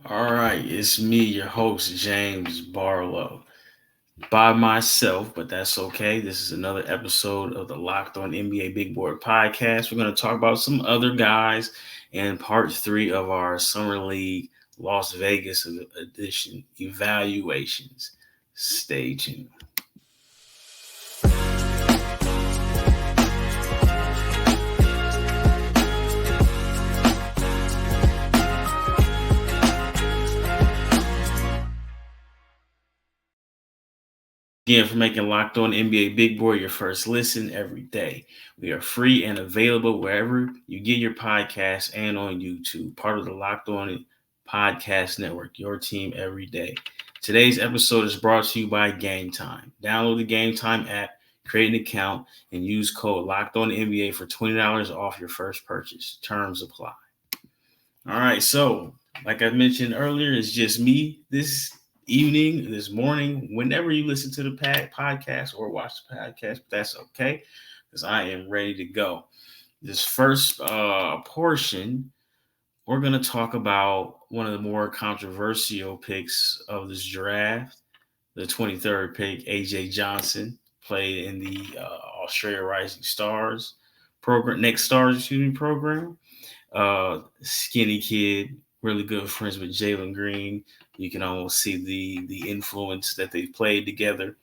All right, it's me, your host, James Barlow. By myself, but that's okay. This is another episode of the Locked On NBA Big Board podcast. We're going to talk about some other guys in part three of our Summer League Las Vegas edition evaluations. Stay tuned. Again, for making Locked On NBA Big Board your first listen every day. We are free and available wherever you get your podcasts and on YouTube, part of the Locked On Podcast Network, your team every day. Today's episode is brought to you by Gametime. Download the Gametime app, create an account, and use code Locked On NBA for $20 off your first purchase. Terms apply. All right, so like I mentioned earlier, it's just me this evening, this morning, whenever you listen to the podcast or watch the podcast, but that's okay because I am ready to go. This first portion, we're going to talk about one of the more controversial picks of this draft, the 23rd pick, AJ Johnson, played in the Australia Rising Stars program, Next Stars, program. Skinny kid, really good friends with Jalen Green. You can almost see the influence that they've played together.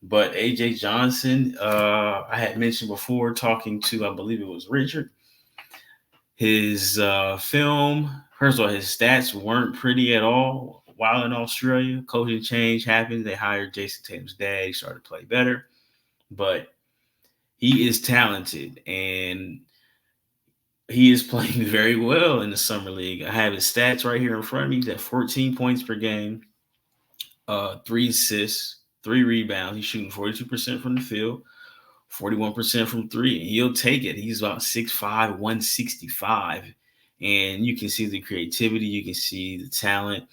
But AJ Johnson, I had mentioned before, talking to, I believe it was Richard, his film, first of all, his stats weren't pretty at all while in Australia. Coaching change happened. They hired Jason Tatum's dad. He started to play better. But he is talented, and he is playing very well in the summer league. I have his stats right here in front of me. He's at 14 points per game, 3 assists, 3 rebounds. He's shooting 42% from the field, 41% from three, and he'll take it. He's about 6'5", 165, and you can see the creativity. You can see the talent.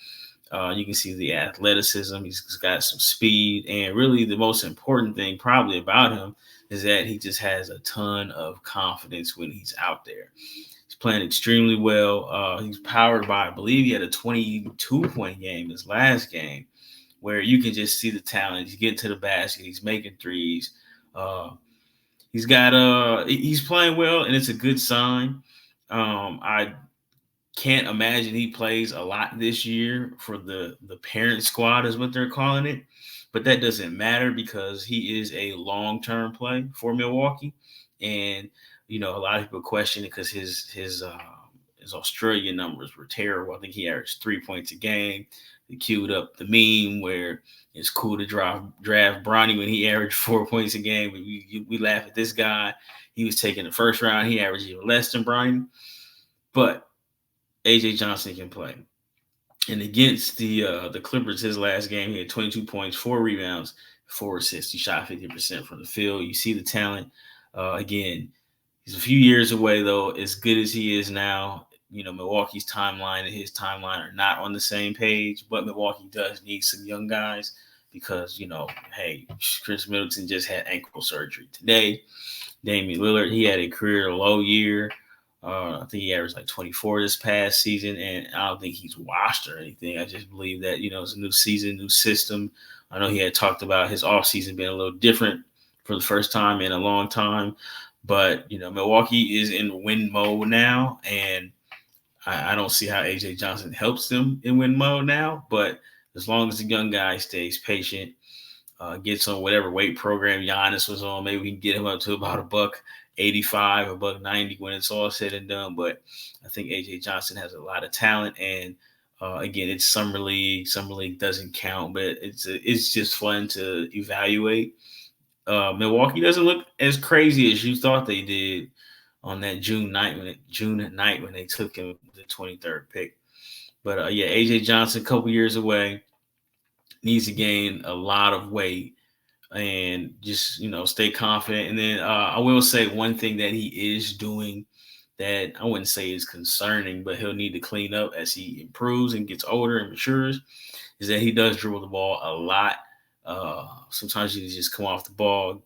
You can see the athleticism. He's got some speed, and really the most important thing probably about him is that he just has a ton of confidence when he's out there. He's playing extremely well. He's powered by, I believe he had a 22-point game his last game, where you can just see the talent. He's getting to the basket. He's making threes. He's playing well, and it's a good sign. I can't imagine he plays a lot this year for the parent squad is what they're calling it. But that doesn't matter because he is a long-term play for Milwaukee. And, a lot of people question it because his Australian numbers were terrible. I think he averaged 3 points a game. They queued up the meme where it's cool to draft Bronny when he averaged 4 points a game. But we laugh at this guy. He was taking the first round. He averaged even less than Bronny. But AJ Johnson can play. And against the Clippers, his last game, he had 22 points, 4 rebounds, 4 assists. He shot 50% from the field. You see the talent. Again, he's a few years away, though. As good as he is now, Milwaukee's timeline and his timeline are not on the same page. But Milwaukee does need some young guys because, hey, Chris Middleton just had ankle surgery today. Damian Lillard, he had a career low year. I think he averaged like 24 this past season, and I don't think he's washed or anything. I just believe that, it's a new season, new system. I know he had talked about his offseason being a little different for the first time in a long time, but, Milwaukee is in win mode now, and I don't see how AJ Johnson helps them in win mode now, but as long as the young guy stays patient, gets on whatever weight program Giannis was on, maybe we can get him up to about $185, $190 when it's all said and done. But I think AJ Johnson has a lot of talent, and again, it's summer league. Summer league doesn't count, but it's just fun to evaluate. Milwaukee doesn't look as crazy as you thought they did on that June night when they took him the 23rd pick. But AJ Johnson, a couple years away, needs to gain a lot of weight and just, stay confident. And then I will say one thing that he is doing that I wouldn't say is concerning, but he'll need to clean up as he improves and gets older and matures, is that he does dribble the ball a lot. Sometimes you just come off the ball,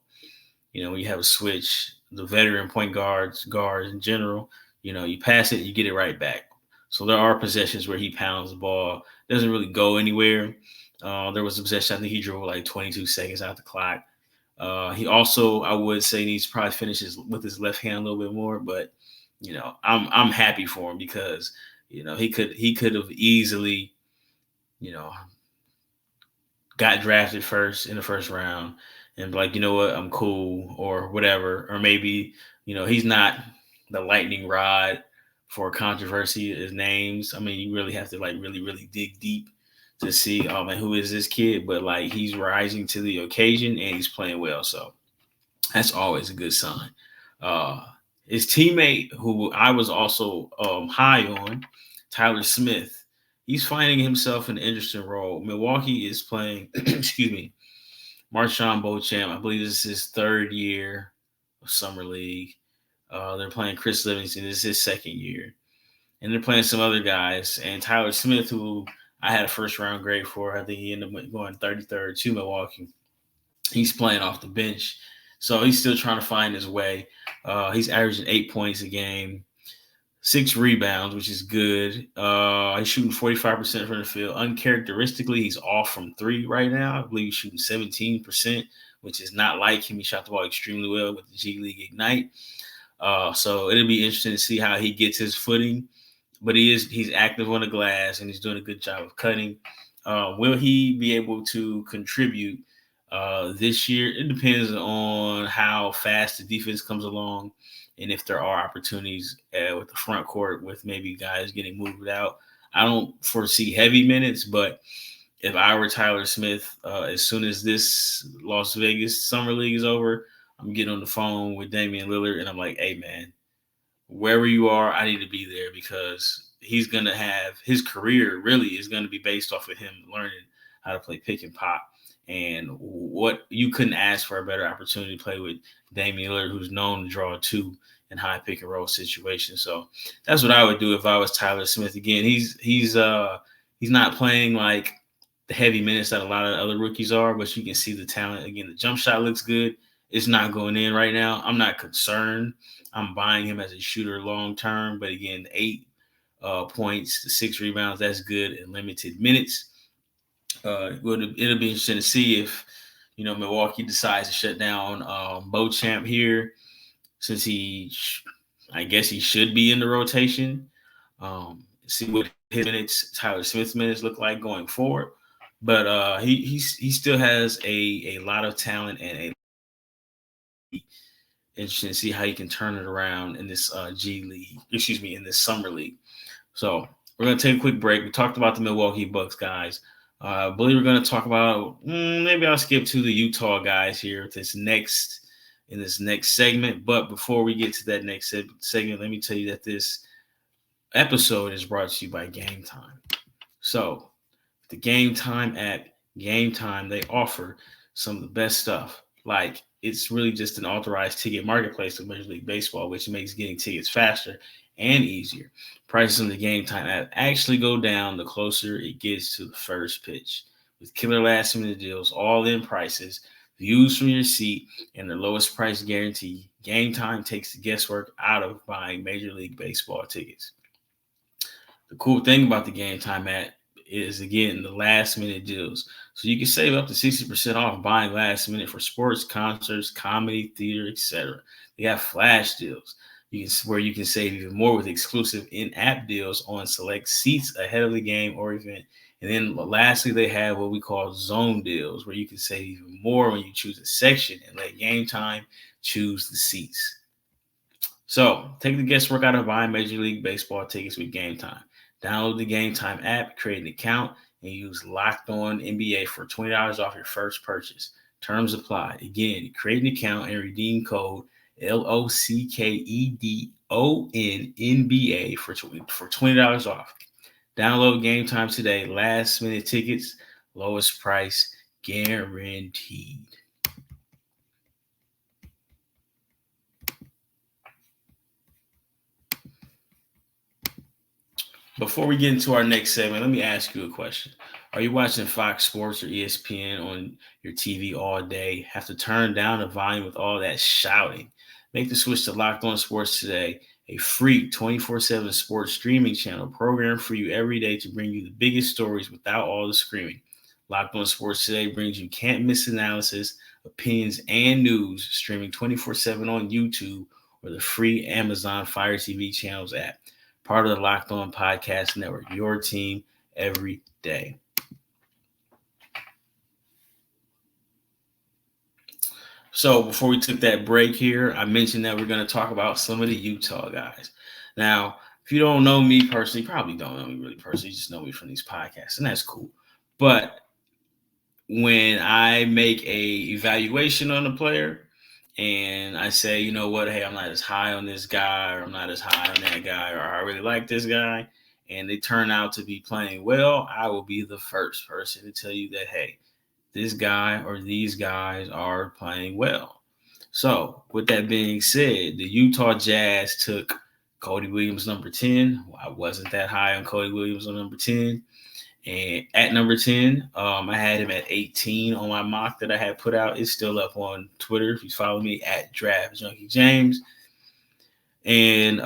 when you have a switch, the veteran point guards in general, you pass it, you get it right back. So there are possessions where he pounds the ball, doesn't really go anywhere. There was a possession I think he drove like 22 seconds out the clock. He also, I would say, needs to probably finish with his left hand a little bit more. But I'm happy for him because he could have easily you know got drafted first in the first round and be like, you know what, I'm cool or whatever. Or maybe, he's not the lightning rod for controversy as names. I mean, you really have to like really, really dig deep to see, oh man, who is this kid? But like he's rising to the occasion and he's playing well. So that's always a good sign. Uh, his teammate, who I was also high on, Tyler Smith, he's finding himself in an interesting role. Milwaukee is playing, excuse me, Marshawn Beauchamp. I believe this is his third year of summer league. They're playing Chris Livingston. This is his second year, and they're playing some other guys. And Tyler Smith, who I had a first round grade for, I think he ended up going 33rd to Milwaukee. He's playing off the bench, so he's still trying to find his way. He's averaging 8 points a game, 6 rebounds, which is good. He's shooting 45% from the field. Uncharacteristically, he's off from 3 right now. I believe he's shooting 17%, which is not like him. He shot the ball extremely well with the G League Ignite. So it'll be interesting to see how he gets his footing. But he's active on the glass, and he's doing a good job of cutting. Will he be able to contribute this year? It depends on how fast the defense comes along and if there are opportunities with the front court with maybe guys getting moved out. I don't foresee heavy minutes, but if I were Tyler Smith, as soon as this Las Vegas Summer League is over, I'm getting on the phone with Damian Lillard, and I'm like, hey, man, wherever you are, I need to be there because he's going to have his career really is going to be based off of him learning how to play pick and pop. And what you couldn't ask for a better opportunity to play with Damian Lillard, who's known to draw 2 in high pick and roll situations. So that's what I would do if I was Tyler Smith. Again, he's not playing like the heavy minutes that a lot of other rookies are, but you can see the talent. Again, the jump shot looks good. It's not going in right now. I'm not concerned. I'm buying him as a shooter long term. But again, 8 points, the 6 rebounds, that's good in limited minutes. It'll be interesting to see if Milwaukee decides to shut down Beauchamp here, since I guess he should be in the rotation. See what his minutes, Tyler Smith's minutes look like going forward. But he still has a lot of talent and interesting to see how he can turn it around in this G League. In this summer league. So we're gonna take a quick break. We talked about the Milwaukee Bucks guys. I believe we're going to talk about maybe I'll skip to the Utah guys here in this next segment. But before we get to that next segment, let me tell you that this episode is brought to you by Gametime. So the Gametime app, Gametime, they offer some of the best stuff. Like it's really just an authorized ticket marketplace of Major League Baseball, which makes getting tickets faster and easier. Prices on the Gametime app actually go down the closer it gets to the first pitch. With killer last-minute deals, all-in prices, views from your seat, and the lowest price guarantee, Gametime takes the guesswork out of buying Major League Baseball tickets. The cool thing about the Gametime app is, again, the last-minute deals. So you can save up to 60% off buying last minute for sports, concerts, comedy, theater, etc. They have flash deals where you can save even more with exclusive in-app deals on select seats ahead of the game or event. And then lastly, they have what we call zone deals, where you can save even more when you choose a section and let Gametime choose the seats. So take the guesswork out of buying Major League Baseball tickets with Gametime. Download the Gametime app, create an account, and use Locked On NBA for $20 off your first purchase. Terms apply. Again, create an account and redeem code LOCKEDON NBA for $20 off. Download Gametime today. Last minute tickets, lowest price guaranteed. Before we get into our next segment, let me ask you a question. Are you watching Fox Sports or ESPN on your TV all day? Have to turn down the volume with all that shouting? Make the switch to Locked On Sports today a free 24/7 sports streaming channel programmed for you every day to bring you the biggest stories without all the screaming. Locked On Sports Today brings you can't miss analysis, opinions, and news streaming 24/7 on YouTube or the free Amazon Fire TV channels app. Part of the Locked On Podcast Network, your team every day. So before we took that break here, I mentioned that we're going to talk about some of the Utah guys. Now, if you don't know me personally, probably don't know me really personally, you just know me from these podcasts, and that's cool. But when I make a evaluation on a player and I say, you know what, hey, I'm not as high on this guy, or I'm not as high on that guy, or I really like this guy, and they turn out to be playing well, I will be the first person to tell you that, hey, this guy or these guys are playing well. So, with that being said, the Utah Jazz took Cody Williams number 10. I wasn't that high on Cody Williams on number 10. And at number 10, I had him at 18 on my mock that I had put out. It's still up on Twitter if you follow me at Draft Junkie James. And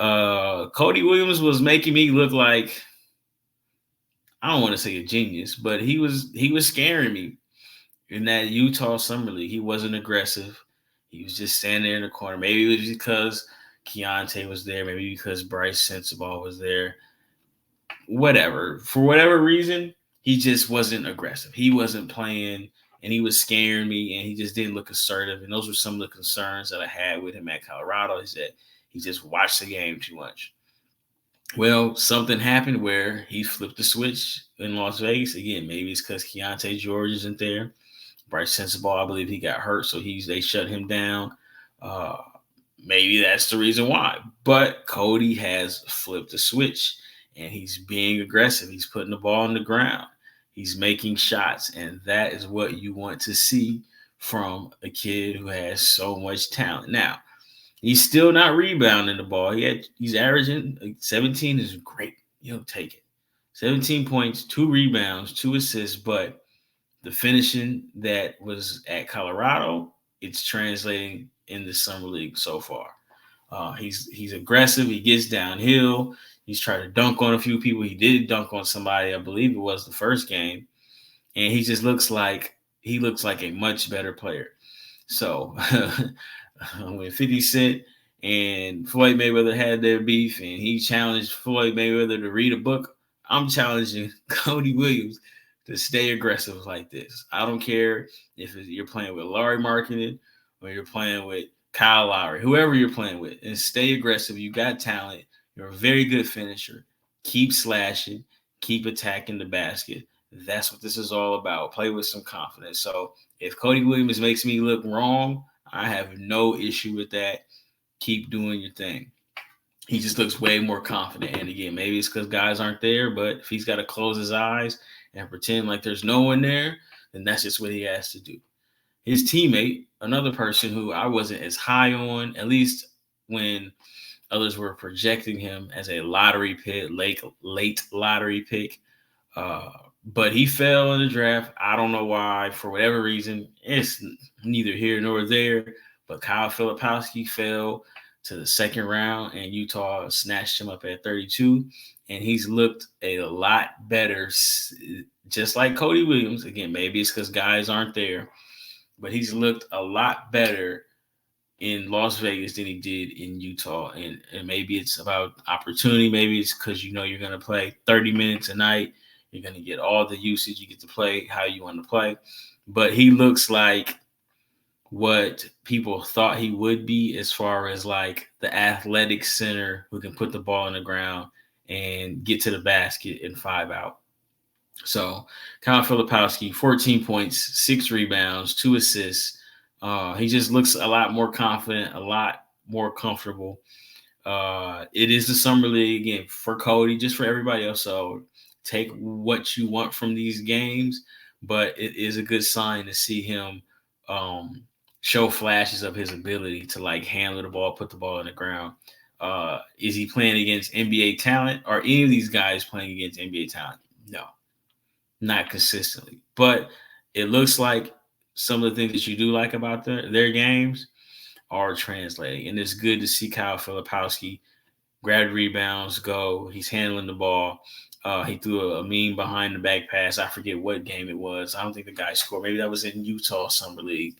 Cody Williams was making me look like, I don't want to say a genius, but he was scaring me. In that Utah Summer League, he wasn't aggressive. He was just standing there in the corner. Maybe it was because Keontae was there. Maybe because Bryce Sensabaugh was there. Whatever. For whatever reason, he just wasn't aggressive. He wasn't playing, and he was scaring me, and he just didn't look assertive. And those were some of the concerns that I had with him at Colorado, is that he just watched the game too much. Well, something happened where he flipped the switch in Las Vegas. Again, maybe it's because Keontae George isn't there. Bryce Sensabaugh, I believe he got hurt, so they shut him down. Maybe that's the reason why. But Cody has flipped the switch, and he's being aggressive. He's putting the ball on the ground. He's making shots, and that is what you want to see from a kid who has so much talent. Now, he's still not rebounding the ball. He's averaging 17 is great. You'll take it. 17 points, 2 rebounds, 2 assists, but the finishing that was at Colorado, it's translating in the Summer League so far. He's aggressive. He gets downhill. He's trying to dunk on a few people. He did dunk on somebody, I believe it was the first game, and he just looks like a much better player. So when 50 Cent and Floyd Mayweather had their beef, and he challenged Floyd Mayweather to read a book, I'm challenging Cody Williams to stay aggressive like this. I don't care if you're playing with Larry Markkinen or you're playing with Kyle Lowry, whoever you're playing with, and stay aggressive. You got talent. You're a very good finisher. Keep slashing. Keep attacking the basket. That's what this is all about. Play with some confidence. So if Cody Williams makes me look wrong, I have no issue with that. Keep doing your thing. He just looks way more confident. And again, maybe it's because guys aren't there, but if he's got to close his eyes and pretend like there's no one there, then that's just what he has to do. His teammate, another person who I wasn't as high on, at least when others were projecting him as a lottery pick, late lottery pick, but he fell in the draft. I don't know why, for whatever reason. It's neither here nor there, but Kyle Filipowski fell to the second round, and Utah snatched him up at 32, and he's looked a lot better, just like Cody Williams. Again, maybe it's because guys aren't there, but he's looked a lot better in Las Vegas than he did in Utah, and maybe it's about opportunity. Maybe it's because you're going to play 30 minutes a night. You're going to get all the usage. You get to play how you want to play, but he looks like what people thought he would be, as far as like the athletic center who can put the ball on the ground and get to the basket and 5 out. So Kyle Filipowski, 14 points, 6 rebounds, 2 assists. He just looks a lot more confident, a lot more comfortable. It is the Summer League, again, for Cody, just for everybody else. So take what you want from these games, but it is a good sign to see him show flashes of his ability to like handle the ball, put the ball on the ground. Is he playing against NBA talent? Are any of these guys playing against NBA talent? No, not consistently. But it looks like some of the things that you do like about their games are translating. And it's good to see Kyle Filipowski grab rebounds, go. He's handling the ball. He threw a mean behind the back pass. I forget what game it was. I don't think the guy scored. Maybe that was in Utah Summer League.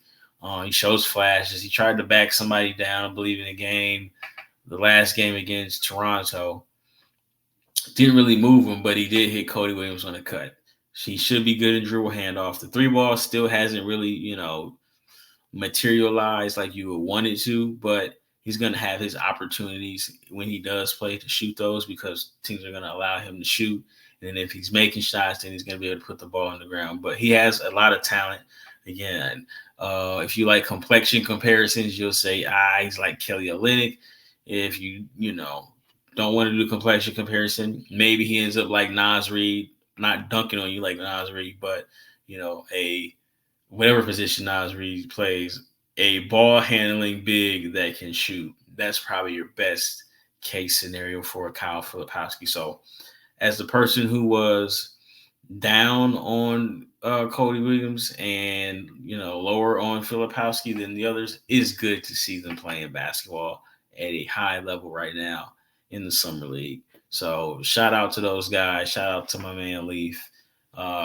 He shows flashes. He tried to back somebody down, I believe, in a game, the last game against Toronto. Didn't really move him, but he did hit Cody Williams on a cut. He should be good in dribble handoff. The three ball still hasn't really, materialized like you would want it to, but he's going to have his opportunities when he does play to shoot those because teams are going to allow him to shoot. And if he's making shots, then he's going to be able to put the ball on the ground. But he has a lot of talent. Again, if you like complexion comparisons, you'll say, he's like Kel'el. If you don't want to do complexion comparison, maybe he ends up like Naz Reid, not dunking on you like Naz Reid, but, a whatever position Naz Reid plays, a ball handling big that can shoot. That's probably your best case scenario for Kyle Filipowski. So as the person who was down on Cody Williams and, lower on Filipowski than the others, it's good to see them playing basketball at a high level right now in the Summer League. So shout out to those guys. Shout out to my man Leaf.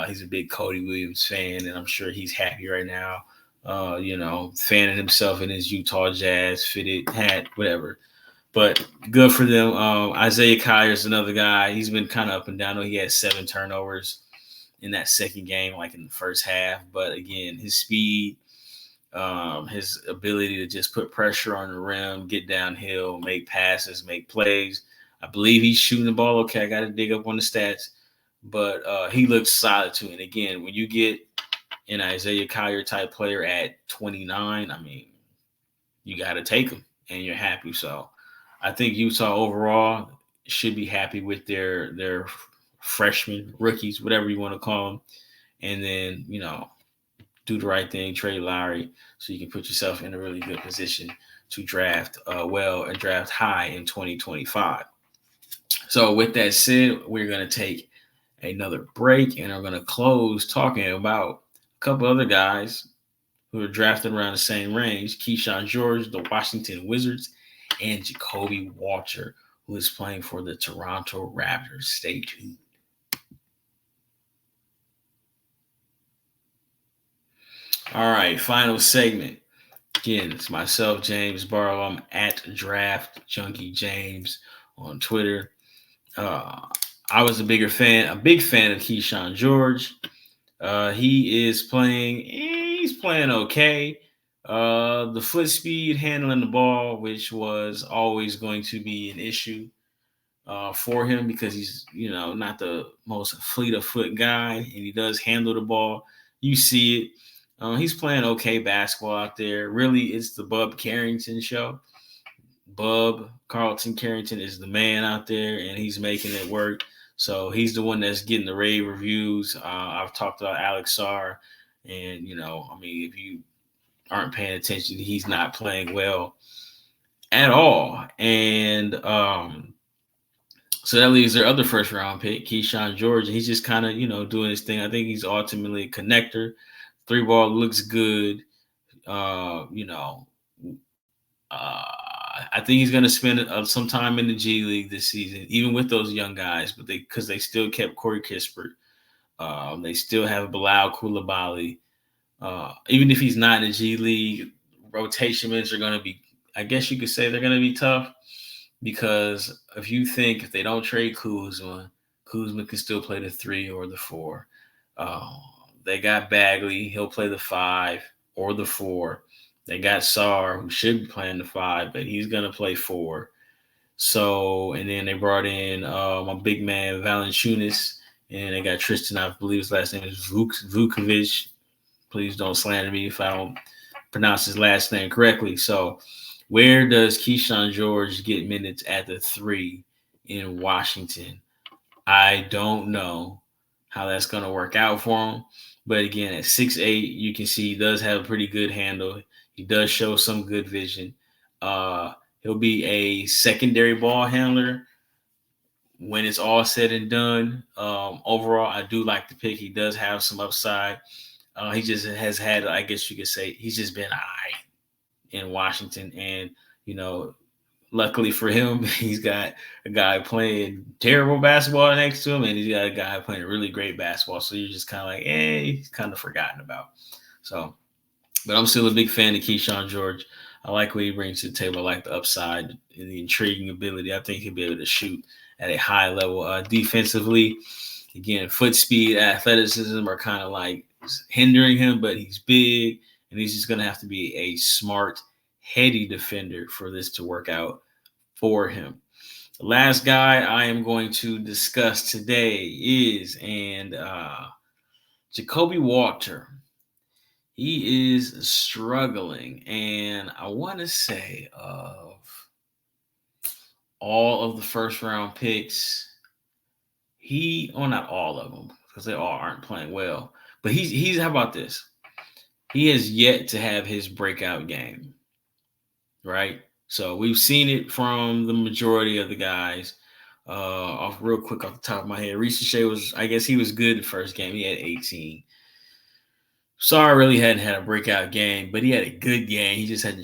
He's a big Cody Williams fan, and I'm sure he's happy right now. Fanning himself in his Utah Jazz fitted hat, whatever. But good for them. Isaiah Kyer is another guy. He's been kind of up and down. He had 7 turnovers in that second game, like in the first half. But again, his speed, his ability to just put pressure on the rim, get downhill, make passes, make plays. I believe he's shooting the ball okay. I got to dig up on the stats. But he looks solid too. And again, when you get an Isaiah Kyer type player at 29, I mean, you got to take him and you're happy. So I think Utah overall should be happy with their freshmen, rookies, whatever you want to call them. And then, do the right thing, trade Lowry, so you can put yourself in a really good position to draft well and draft high in 2025. So with that said, we're going to take another break and I'm going to close talking about a couple other guys who are drafted around the same range: Kyshawn George, the Washington Wizards, and Jacoby Walter, who is playing for the Toronto Raptors. Stay tuned. All right, final segment. Again, it's myself, James Barlow. I'm at Draft Junkie James on Twitter. I was a big fan of Kyshawn George. He is playing. He's playing okay. The foot speed, handling the ball, which was always going to be an issue for him because he's, not the most fleet of foot guy, and he does handle the ball. You see it. He's playing okay basketball out there. Really, it's the Bub Carrington show. Bub Carlton Carrington is the man out there, and he's making it work. So he's the one that's getting the rave reviews. I've talked about Alex Sarr, and, if you aren't paying attention, he's not playing well at all. And so that leaves their other first-round pick, Kyshawn George. He's just kind of, doing his thing. I think he's ultimately a connector. 3-ball looks good. I think he's going to spend some time in the G League this season, even with those young guys, but because they still kept Corey Kispert. They still have Bilal Coulibaly. Even if he's not in the G League, rotation minutes are going to be, I guess you could say they're going to be tough, because if they don't trade Kuzma can still play the 3 or the 4. They got Bagley. He'll play the 5 or the 4. They got Sarr, who should be playing the 5, but he's going to play 4. So, and then they brought in my big man, Valanciunas, and they got Tristan, I believe his last name is Vukovic. Please don't slander me if I don't pronounce his last name correctly. So where does Kyshawn George get minutes at the 3 in Washington? I don't know how that's going to work out for him. But again, at 6'8", you can see he does have a pretty good handle. He does show some good vision. He'll be a secondary ball handler when it's all said and done. Overall, I do like the pick. He does have some upside. He just has had, I guess you could say, he's just been all right in Washington. And, luckily for him, he's got a guy playing terrible basketball next to him, and he's got a guy playing really great basketball. So you're just kind of like, he's kind of forgotten about. So, but I'm still a big fan of Kyshawn George. I like what he brings to the table. I like the upside and the intriguing ability. I think he'll be able to shoot at a high level. Defensively, again, foot speed, athleticism are kind of like hindering him, but he's big, and he's just going to have to be a smart, heady defender for this to work out for him. The last guy I am going to discuss today is Jacoby Walter. He is struggling, and I want to say of all of the first round picks, not all of them because they all aren't playing well, but he's how about this? He has yet to have his breakout game, right? So we've seen it from the majority of the guys. Real quick off the top of my head, Reese Shea I guess he was good the first game. He had 18. Sarr really hadn't had a breakout game, but he had a good game. He just didn't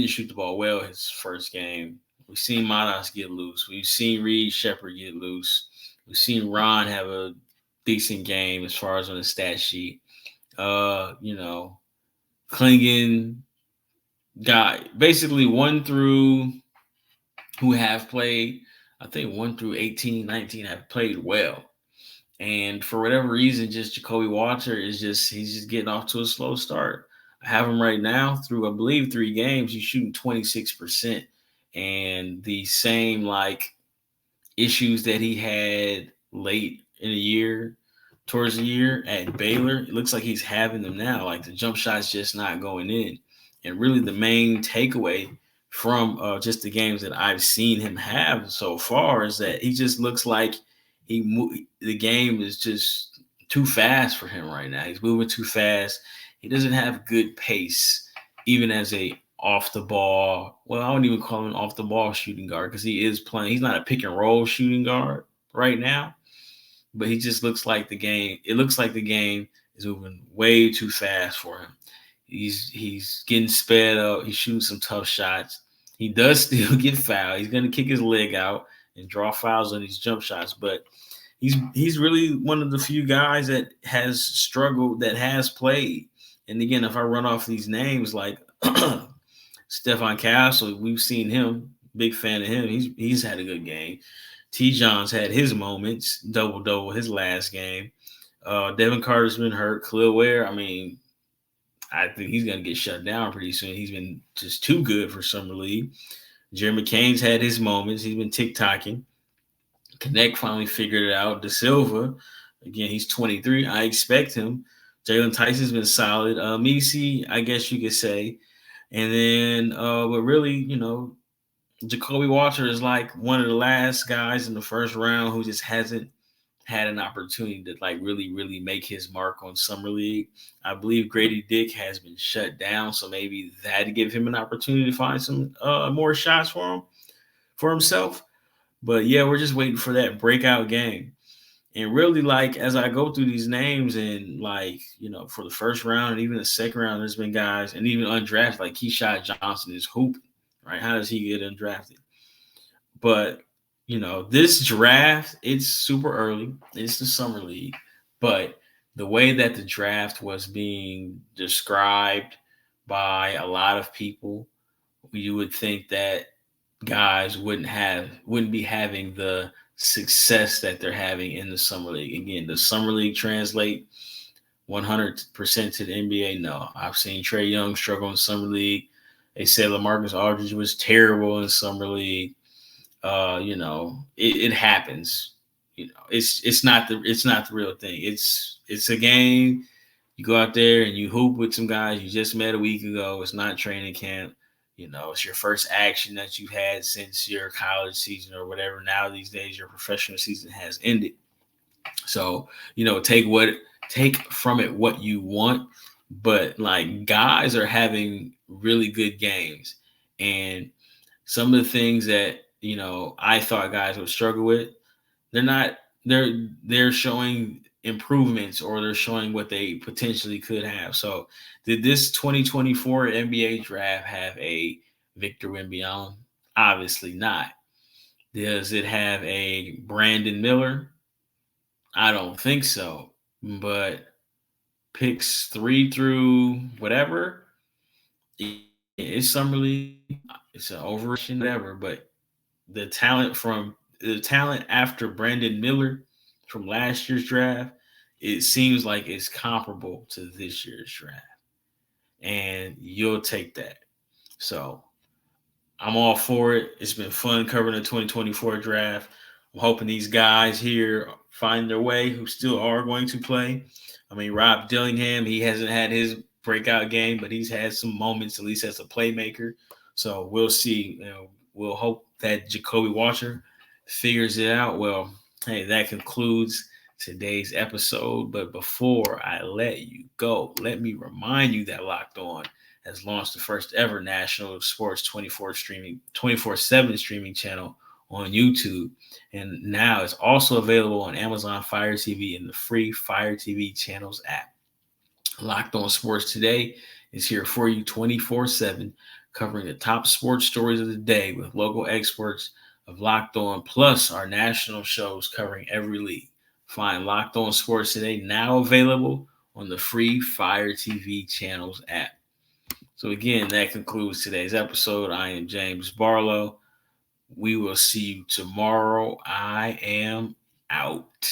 shoot the ball well his first game. We've seen Madas get loose. We've seen Reed Shepard get loose. We've seen Ron have a decent game as far as on the stat sheet. Klingon guy, basically 1 through who have played, I think 1 through 18, 19 have played well. And for whatever reason, just Jacoby Walter he's just getting off to a slow start. I have him right now through, I believe, 3 games. He's shooting 26%. And the same like issues that he had late in the year, towards the year at Baylor, it looks like he's having them now. Like the jump shot's just not going in. And really the main takeaway from just the games that I've seen him have so far is that he just looks like the game is just too fast for him right now. He's moving too fast. He doesn't have good pace, even as a off the ball. Well, I wouldn't even call him an off the ball shooting guard because he is playing. He's not a pick and roll shooting guard right now, but he just looks like the game. It looks like the game is moving way too fast for him. He's getting sped up. He's shooting some tough shots. He does still get fouled. He's going to kick his leg out and draw fouls on these jump shots, but he's really one of the few guys that has struggled, that has played. And again, if I run off these names like Stephon Castle, we've seen him, big fan of him. He's had a good game. T. John's had his moments, double his last game. Devin Carter's been hurt. Kel'el Ware, I think he's going to get shut down pretty soon. He's been just too good for Summer League. Jeremy McCain's had his moments. He's been tick-tocking. Connect finally figured it out. Da Silva, again, he's 23. I expect him. Jalen Tyson's been solid. Misi, I guess you could say. And then, but really, Jacoby Walter is like one of the last guys in the first round who just hasn't had an opportunity to like really, really make his mark on Summer League. I believe Grady Dick has been shut down, so maybe that give him an opportunity to find some more shots for himself. But yeah, we're just waiting for that breakout game. And really, like, as I go through these names and like, for the first round and even the second round, there's been guys and even undrafted, like Kyshawn Johnson is hooping, right? How does he get undrafted? But, this draft, it's super early. It's the Summer League. But the way that the draft was being described by a lot of people, you would think that guys wouldn't be having the success that they're having in the Summer League. Again, does Summer League translate 100% to the NBA? No. I've seen Trae Young struggle in Summer League. They said LaMarcus Aldridge was terrible in Summer League. It happens. It's not the real thing. It's a game. You go out there and you hoop with some guys you just met a week ago. It's not training camp. It's your first action that you've had since your college season or whatever. Now these days your professional season has ended. So, take from it what you want. But like guys are having really good games. And some of the things that, I thought guys would struggle with, they're showing improvements or they're showing what they potentially could have. So did this 2024 NBA draft have a Victor Wembanyama? Obviously not. Does it have a Brandon Miller? I don't think so. But picks 3 through whatever, it's summer league. It's an overreaction, whatever. But the talent after Brandon Miller from last year's draft, it seems like it's comparable to this year's draft, and you'll take that. So I'm all for it. It's been fun covering the 2024 draft. I'm hoping these guys here find their way who still are going to play. I mean, Rob Dillingham, he hasn't had his breakout game, but he's had some moments, at least as a playmaker. So we'll see. We'll hope that Jacoby Walker figures it out. Well, hey, that concludes today's episode. But before I let you go, let me remind you that Locked On has launched the first ever national sports 24/7 streaming channel on YouTube. And now it's also available on Amazon Fire TV and the free Fire TV channels app. Locked On Sports Today is here for you 24/7, covering the top sports stories of the day with local experts of Locked On, plus our national shows covering every league. Find Locked On Sports Today now available on the free Fire TV channels app. So again, that concludes today's episode. I am James Barlow. We will see you tomorrow. I am out.